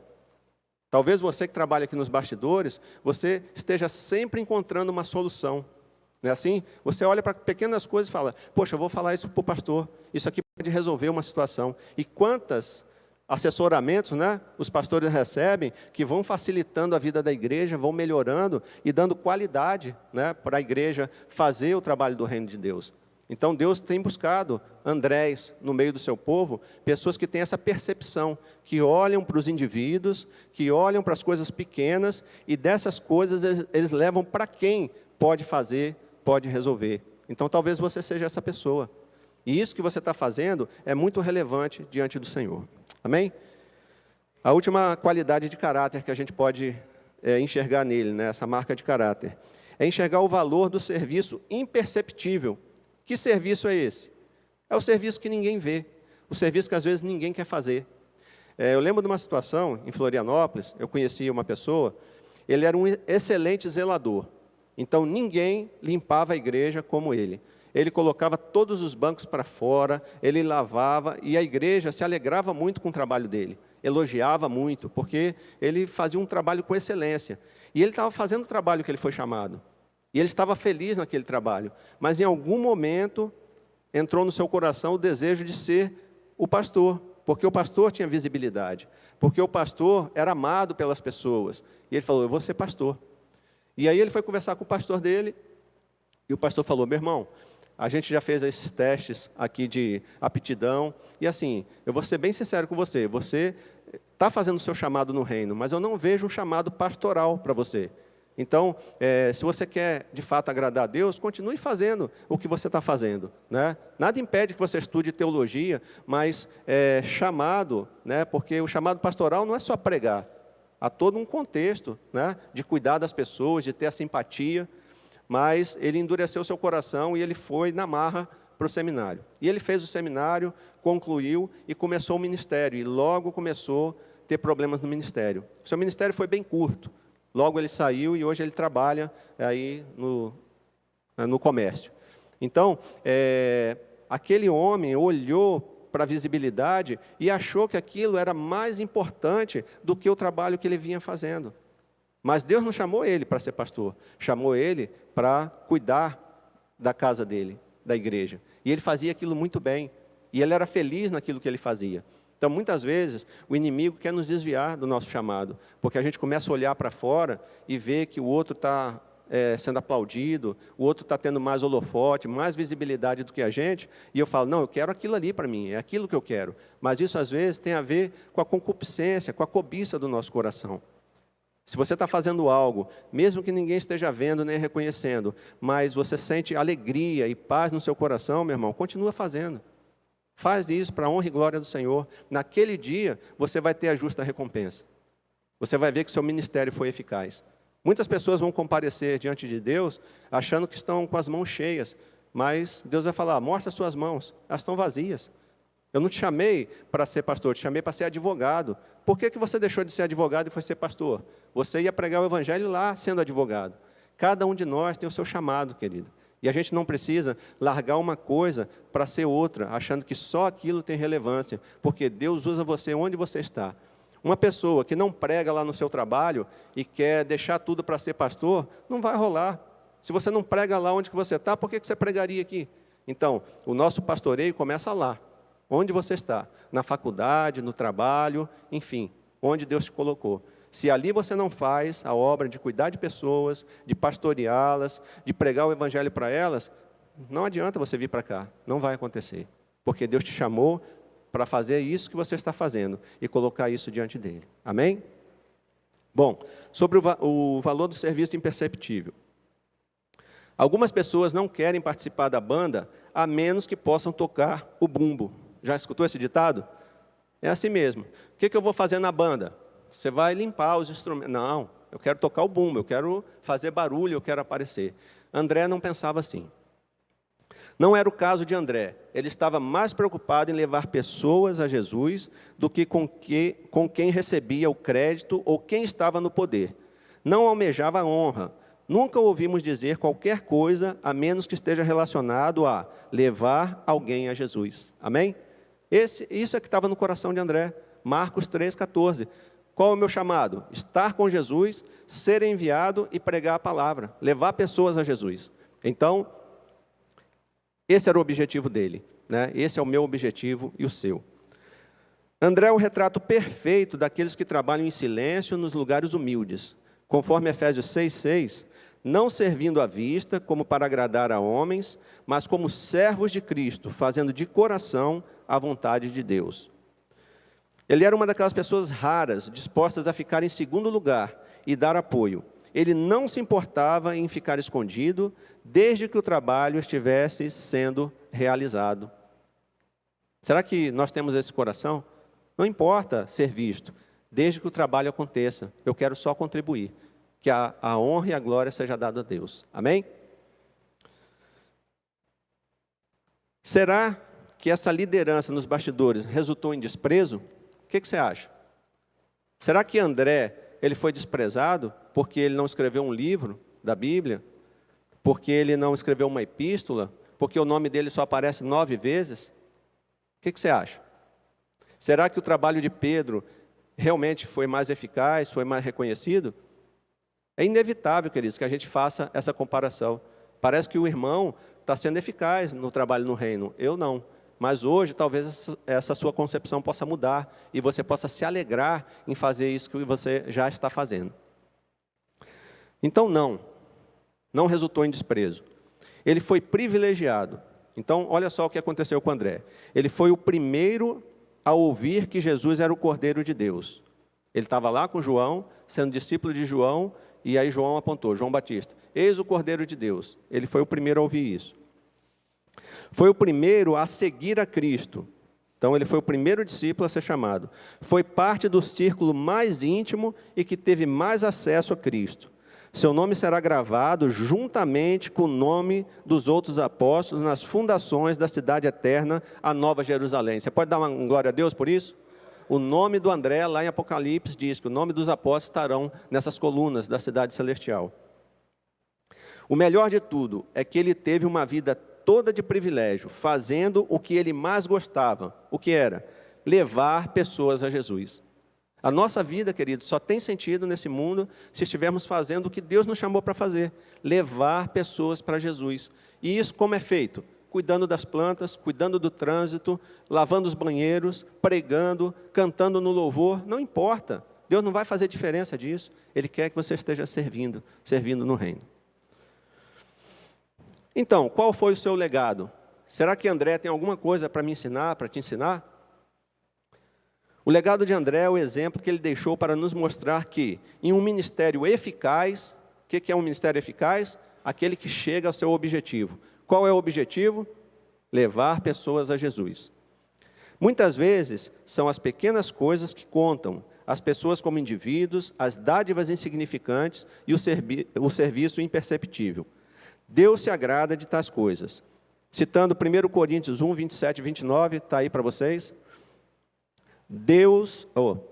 Talvez você que trabalha aqui nos bastidores, você esteja sempre encontrando uma solução. Não é assim? Você olha para pequenas coisas e fala: poxa, eu vou falar isso para o pastor, isso aqui pode resolver uma situação. E quantos assessoramentos, né, os pastores recebem, que vão facilitando a vida da igreja, vão melhorando e dando qualidade, né, para a igreja fazer o trabalho do reino de Deus. Então Deus tem buscado Andrés no meio do seu povo, pessoas que têm essa percepção, que olham para os indivíduos, que olham para as coisas pequenas, e dessas coisas eles levam para quem pode fazer, pode resolver. Então talvez você seja essa pessoa. E isso que você está fazendo é muito relevante diante do Senhor. Amém? A última qualidade de caráter que a gente pode enxergar nele, né, essa marca de caráter, é enxergar o valor do serviço imperceptível. Que serviço é esse? É o serviço que ninguém vê, o serviço que às vezes ninguém quer fazer. Eu lembro de uma situação em Florianópolis, eu conheci uma pessoa, ele era um excelente zelador. Então ninguém limpava a igreja como ele. Ele colocava todos os bancos para fora, ele lavava, e a igreja se alegrava muito com o trabalho dele. Elogiava muito, porque ele fazia um trabalho com excelência. E ele estava fazendo o trabalho que ele foi chamado. E ele estava feliz naquele trabalho. Mas em algum momento entrou no seu coração o desejo de ser o pastor. Porque o pastor tinha visibilidade. Porque o pastor era amado pelas pessoas. E ele falou: eu vou ser pastor. E aí ele foi conversar com o pastor dele. E o pastor falou: meu irmão, a gente já fez esses testes aqui de aptidão. E assim, eu vou ser bem sincero com você. Você está fazendo o seu chamado no reino, mas eu não vejo um chamado pastoral para você. Então, se você quer, de fato, agradar a Deus, continue fazendo o que você está fazendo, né? Nada impede que você estude teologia, mas chamado, né? Porque o chamado pastoral não é só pregar. Há todo um contexto, né? De cuidar das pessoas, de ter a simpatia. Mas ele endureceu seu coração e ele foi na marra para o seminário. E ele fez o seminário, concluiu e começou o ministério. E logo começou a ter problemas no ministério. O seu ministério foi bem curto. Logo ele saiu e hoje ele trabalha aí no comércio. Então, aquele homem olhou para a visibilidade e achou que aquilo era mais importante do que o trabalho que ele vinha fazendo. Mas Deus não chamou ele para ser pastor, chamou ele para cuidar da casa dele, da igreja. E ele fazia aquilo muito bem, e ele era feliz naquilo que ele fazia. Então, muitas vezes, o inimigo quer nos desviar do nosso chamado, porque a gente começa a olhar para fora e ver que o outro está sendo aplaudido, o outro está tendo mais holofote, mais visibilidade do que a gente, e eu falo, não, eu quero aquilo ali para mim, é aquilo que eu quero. Mas isso, às vezes, tem a ver com a concupiscência, com a cobiça do nosso coração. Se você está fazendo algo, mesmo que ninguém esteja vendo nem reconhecendo, mas você sente alegria e paz no seu coração, meu irmão, continua fazendo. Faz isso para a honra e glória do Senhor. Naquele dia, você vai ter a justa recompensa. Você vai ver que seu ministério foi eficaz. Muitas pessoas vão comparecer diante de Deus, achando que estão com as mãos cheias, mas Deus vai falar, mostra as suas mãos, elas estão vazias. Eu não te chamei para ser pastor, te chamei para ser advogado. Por que você deixou de ser advogado e foi ser pastor? Você ia pregar o evangelho lá sendo advogado. Cada um de nós tem o seu chamado, querido. E a gente não precisa largar uma coisa para ser outra, achando que só aquilo tem relevância, porque Deus usa você onde você está. Uma pessoa que não prega lá no seu trabalho e quer deixar tudo para ser pastor, não vai rolar. Se você não prega lá onde você está, por que você pregaria aqui? Então, o nosso pastoreio começa lá. Onde você está? Na faculdade, no trabalho, enfim, onde Deus te colocou. Se ali você não faz a obra de cuidar de pessoas, de pastoreá-las, de pregar o evangelho para elas, não adianta você vir para cá, não vai acontecer. Porque Deus te chamou para fazer isso que você está fazendo e colocar isso diante dele. Amém? Bom, sobre o valor do serviço imperceptível. Algumas pessoas não querem participar da banda a menos que possam tocar o bumbo. Já escutou esse ditado? É assim mesmo. O que eu vou fazer na banda? Você vai limpar os instrumentos. Não, eu quero tocar o bumbo, eu quero fazer barulho, eu quero aparecer. André não pensava assim. Não era o caso de André. Ele estava mais preocupado em levar pessoas a Jesus do que com quem recebia o crédito ou quem estava no poder. Não almejava a honra. Nunca ouvimos dizer qualquer coisa a menos que esteja relacionado a levar alguém a Jesus. Amém? Isso é que estava no coração de André. Marcos 3,14. Qual é o meu chamado? Estar com Jesus, ser enviado e pregar a palavra. Levar pessoas a Jesus. Então, esse era o objetivo dele, né? Esse é o meu objetivo e o seu. André é o retrato perfeito daqueles que trabalham em silêncio nos lugares humildes. Conforme Efésios 6,6, não servindo à vista como para agradar a homens, mas como servos de Cristo, fazendo de coração a vontade de Deus. Ele era uma daquelas pessoas raras, dispostas a ficar em segundo lugar e dar apoio. Ele não se importava em ficar escondido, desde que o trabalho estivesse sendo realizado. Será que nós temos esse coração? Não importa ser visto, desde que o trabalho aconteça. Eu quero só contribuir. Que a honra e a glória seja dada a Deus. Amém? Será que essa liderança nos bastidores resultou em desprezo? O que você acha? Será que André ele foi desprezado porque ele não escreveu um livro da Bíblia? Porque ele não escreveu uma epístola? Porque o nome dele só aparece 9 vezes? O que você acha? Será que o trabalho de Pedro realmente foi mais eficaz, foi mais reconhecido? É inevitável, queridos, que a gente faça essa comparação. Parece que o irmão está sendo eficaz no trabalho no reino. Eu não. Mas hoje, talvez essa sua concepção possa mudar e você possa se alegrar em fazer isso que você já está fazendo. Então, não resultou em desprezo. Ele foi privilegiado. Então, olha só o que aconteceu com André. Ele foi o primeiro a ouvir que Jesus era o Cordeiro de Deus. Ele estava lá com João, sendo discípulo de João, E aí João apontou, João Batista, eis o Cordeiro de Deus. Ele foi o primeiro a ouvir isso. Foi o primeiro a seguir a Cristo. Então, ele foi o primeiro discípulo a ser chamado. Foi parte do círculo mais íntimo e que teve mais acesso a Cristo. Seu nome será gravado juntamente com o nome dos outros apóstolos nas fundações da cidade eterna, a Nova Jerusalém. Você pode dar uma glória a Deus por isso? O nome do André, lá em Apocalipse, diz que o nome dos apóstolos estarão nessas colunas da cidade celestial. O melhor de tudo é que ele teve uma vida toda de privilégio, fazendo o que ele mais gostava. O que era? Levar pessoas a Jesus. A nossa vida, queridos, só tem sentido nesse mundo se estivermos fazendo o que Deus nos chamou para fazer. Levar pessoas para Jesus. E isso como é feito? Cuidando das plantas, cuidando do trânsito, lavando os banheiros, pregando, cantando no louvor. Não importa. Deus não vai fazer diferença disso. Ele quer que você esteja servindo no reino. Então, qual foi o seu legado? Será que André tem alguma coisa para me ensinar, para te ensinar? O legado de André é o exemplo que ele deixou para nos mostrar que, em um ministério eficaz, o que é um ministério eficaz? Aquele que chega ao seu objetivo. Qual é o objetivo? Levar pessoas a Jesus. Muitas vezes, são as pequenas coisas que contam, as pessoas como indivíduos, as dádivas insignificantes e o serviço imperceptível. Deus se agrada de tais coisas. Citando 1 Coríntios 1, 27 e 29, está aí para vocês.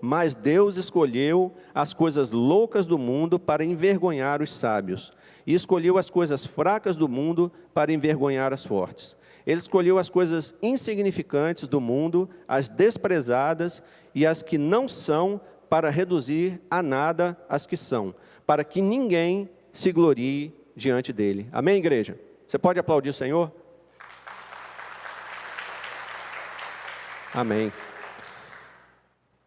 Mas Deus escolheu as coisas loucas do mundo para envergonhar os sábios, e escolheu as coisas fracas do mundo para envergonhar as fortes. Ele escolheu as coisas insignificantes do mundo, as desprezadas e as que não são, para reduzir a nada as que são, para que ninguém se glorie diante dele. Amém, igreja? Você pode aplaudir o Senhor? Amém.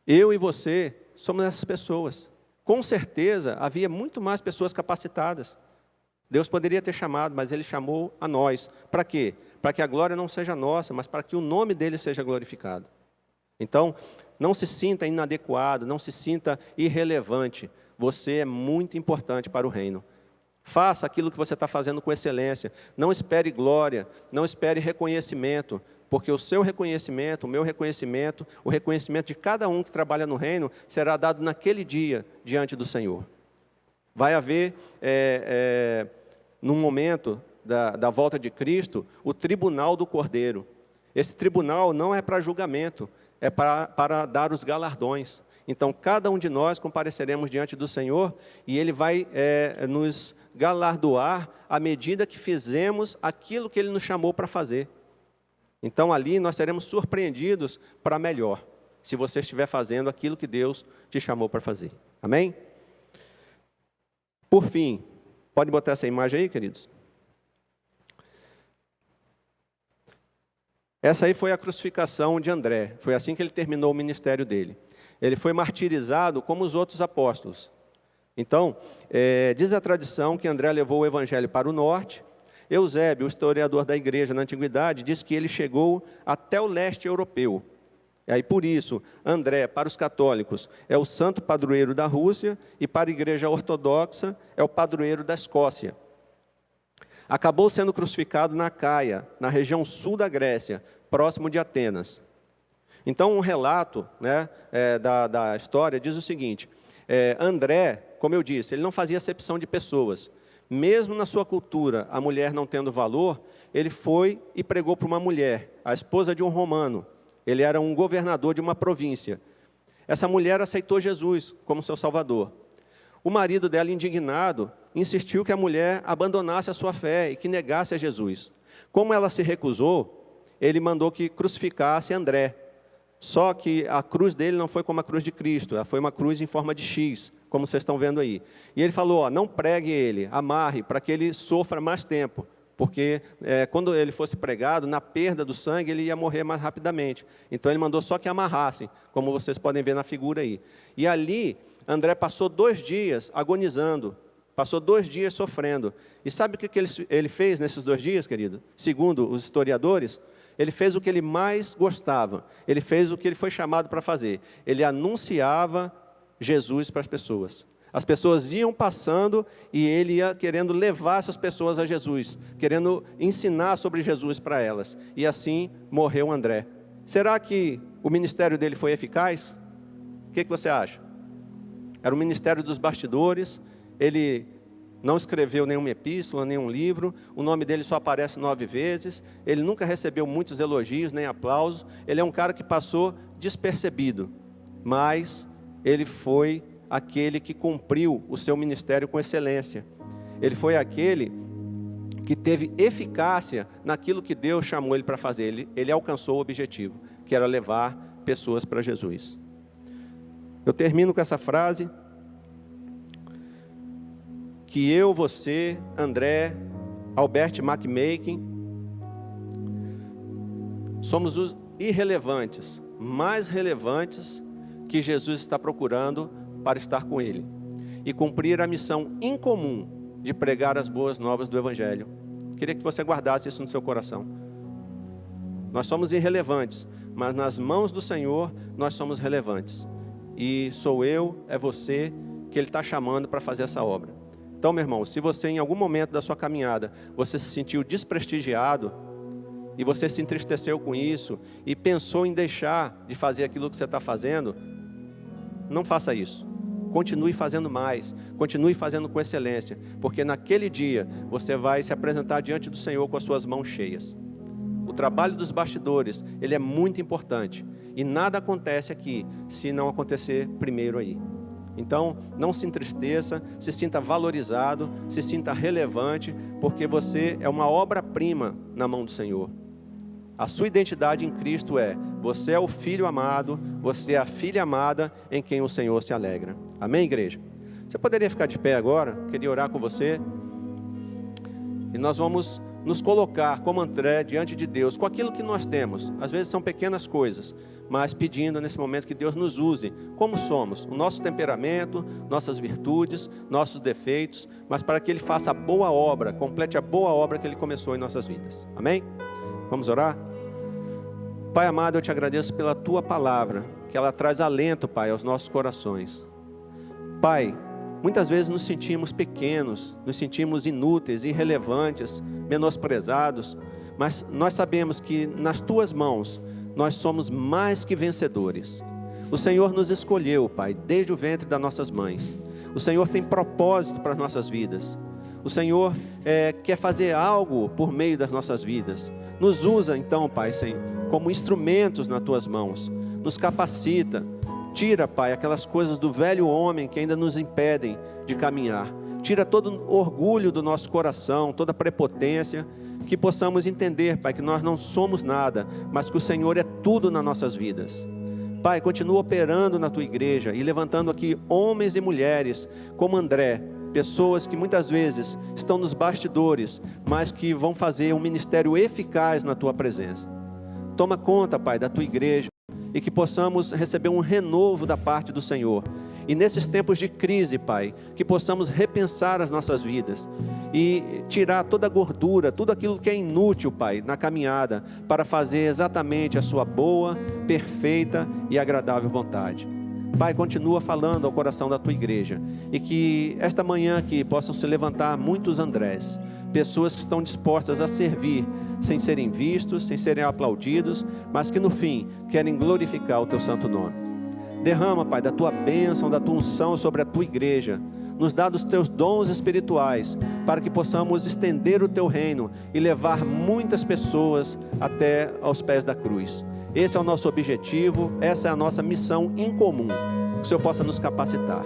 Eu e você somos essas pessoas. Com certeza, havia muito mais pessoas capacitadas. Deus poderia ter chamado, mas Ele chamou a nós. Para quê? Para que a glória não seja nossa, mas para que o nome dEle seja glorificado. Então, não se sinta inadequado, não se sinta irrelevante. Você é muito importante para o reino. Faça aquilo que você está fazendo com excelência. Não espere glória, não espere reconhecimento, porque o seu reconhecimento, o meu reconhecimento, o reconhecimento de cada um que trabalha no reino, será dado naquele dia diante do Senhor. Vai haver, num momento da volta de Cristo, o tribunal do Cordeiro. Esse tribunal não é para julgamento, é para dar os galardões. Então, cada um de nós compareceremos diante do Senhor e Ele vai nos galardoar à medida que fizemos aquilo que Ele nos chamou para fazer. Então, ali nós seremos surpreendidos para melhor, se você estiver fazendo aquilo que Deus te chamou para fazer. Amém? Por fim, pode botar essa imagem aí, queridos? Essa aí foi a crucificação de André. Foi assim que ele terminou o ministério dele. Ele foi martirizado como os outros apóstolos. Então, diz a tradição que André levou o evangelho para o norte. Eusébio, o historiador da igreja na antiguidade, diz que ele chegou até o leste europeu. E aí, por isso, André, para os católicos, é o santo padroeiro da Rússia e para a igreja ortodoxa é o padroeiro da Escócia. Acabou sendo crucificado na Caia, na região sul da Grécia, próximo de Atenas. Então, um relato da história diz o seguinte, André, como eu disse, ele não fazia acepção de pessoas. Mesmo na sua cultura, a mulher não tendo valor, ele foi e pregou para uma mulher, a esposa de um romano. Ele era um governador de uma província. Essa mulher aceitou Jesus como seu salvador. O marido dela, indignado, insistiu que a mulher abandonasse a sua fé e que negasse a Jesus. Como ela se recusou, ele mandou que crucificasse André. Só que a cruz dele não foi como a cruz de Cristo, ela foi uma cruz em forma de X, como vocês estão vendo aí. E ele falou, não pregue ele, amarre, para que ele sofra mais tempo. Porque quando ele fosse pregado, na perda do sangue, ele ia morrer mais rapidamente. Então ele mandou só que amarrassem, como vocês podem ver na figura aí. E ali, André passou 2 dias agonizando, passou 2 dias sofrendo. E sabe o que ele fez nesses 2 dias, querido? Segundo os historiadores, ele fez o que ele mais gostava. Ele fez o que ele foi chamado para fazer. Ele anunciava Jesus para as pessoas. As pessoas iam passando e ele ia querendo levar essas pessoas a Jesus, querendo ensinar sobre Jesus para elas. E assim morreu André. Será que o ministério dele foi eficaz? O que você acha? Era o ministério dos bastidores, ele não escreveu nenhuma epístola, nenhum livro, o nome dele só aparece 9 vezes, ele nunca recebeu muitos elogios, nem aplausos, ele é um cara que passou despercebido, mas ele foi aquele que cumpriu o seu ministério com excelência. Ele foi aquele que teve eficácia naquilo que Deus chamou ele para fazer. Ele alcançou o objetivo, que era levar pessoas para Jesus. Eu termino com essa frase, que eu, você, André, Albert McMakin, somos os irrelevantes, mais relevantes que Jesus está procurando para estar com Ele e cumprir a missão incomum de pregar as boas novas do Evangelho. Queria que você guardasse isso no seu coração. Nós somos irrelevantes, mas nas mãos do Senhor nós somos relevantes. E sou eu, é você, que Ele está chamando para fazer essa obra. Então, meu irmão, se você em algum momento da sua caminhada, você se sentiu desprestigiado, e você se entristeceu com isso, e pensou em deixar de fazer aquilo que você está fazendo, não faça isso. Continue fazendo mais, continue fazendo com excelência, porque naquele dia você vai se apresentar diante do Senhor com as suas mãos cheias. O trabalho dos bastidores, ele é muito importante, e nada acontece aqui se não acontecer primeiro aí. Então, não se entristeça, se sinta valorizado, se sinta relevante, porque você é uma obra-prima na mão do Senhor. A sua identidade em Cristo é: você é o filho amado, você é a filha amada em quem o Senhor se alegra. Amém, igreja? Você poderia ficar de pé agora? Queria orar com você. E nós vamos nos colocar como André diante de Deus, com aquilo que nós temos. Às vezes são pequenas coisas, mas pedindo nesse momento que Deus nos use como somos, o nosso temperamento, nossas virtudes, nossos defeitos, mas para que Ele faça a boa obra, complete a boa obra que Ele começou em nossas vidas. Amém? Vamos orar? Pai amado, eu te agradeço pela Tua palavra, que ela traz alento, Pai, aos nossos corações. Pai, muitas vezes nos sentimos pequenos, nos sentimos inúteis, irrelevantes, menosprezados, mas nós sabemos que nas Tuas mãos nós somos mais que vencedores. O Senhor nos escolheu, Pai, desde o ventre das nossas mães. O Senhor tem propósito para as nossas vidas. O Senhor quer fazer algo por meio das nossas vidas. Nos usa então, Pai, Senhor, como instrumentos nas Tuas mãos. Nos capacita. Tira, Pai, aquelas coisas do velho homem que ainda nos impedem de caminhar. Tira todo o orgulho do nosso coração, toda a prepotência, que possamos entender, Pai, que nós não somos nada, mas que o Senhor é tudo nas nossas vidas. Pai, continua operando na Tua igreja e levantando aqui homens e mulheres como André, pessoas que muitas vezes estão nos bastidores, mas que vão fazer um ministério eficaz na Tua presença. Toma conta, Pai, da Tua igreja e que possamos receber um renovo da parte do Senhor. E nesses tempos de crise, Pai, que possamos repensar as nossas vidas e tirar toda a gordura, tudo aquilo que é inútil, Pai, na caminhada, para fazer exatamente a Sua boa, perfeita e agradável vontade. Pai, continua falando ao coração da Tua igreja e que esta manhã aqui possam se levantar muitos Andrés, pessoas que estão dispostas a servir sem serem vistos, sem serem aplaudidos, mas que no fim querem glorificar o Teu santo nome. Derrama, Pai, da Tua bênção, da Tua unção sobre a Tua igreja. Nos dá dos Teus dons espirituais, para que possamos estender o Teu reino e levar muitas pessoas até aos pés da cruz. Esse é o nosso objetivo, essa é a nossa missão em comum. Que o Senhor possa nos capacitar.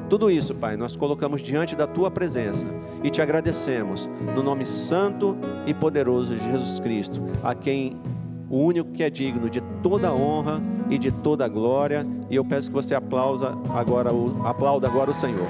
Tudo isso, Pai, nós colocamos diante da Tua presença e Te agradecemos no nome santo e poderoso de Jesus Cristo, a quem o único que é digno de toda honra e de toda glória. E eu peço que você aplauda agora o Senhor.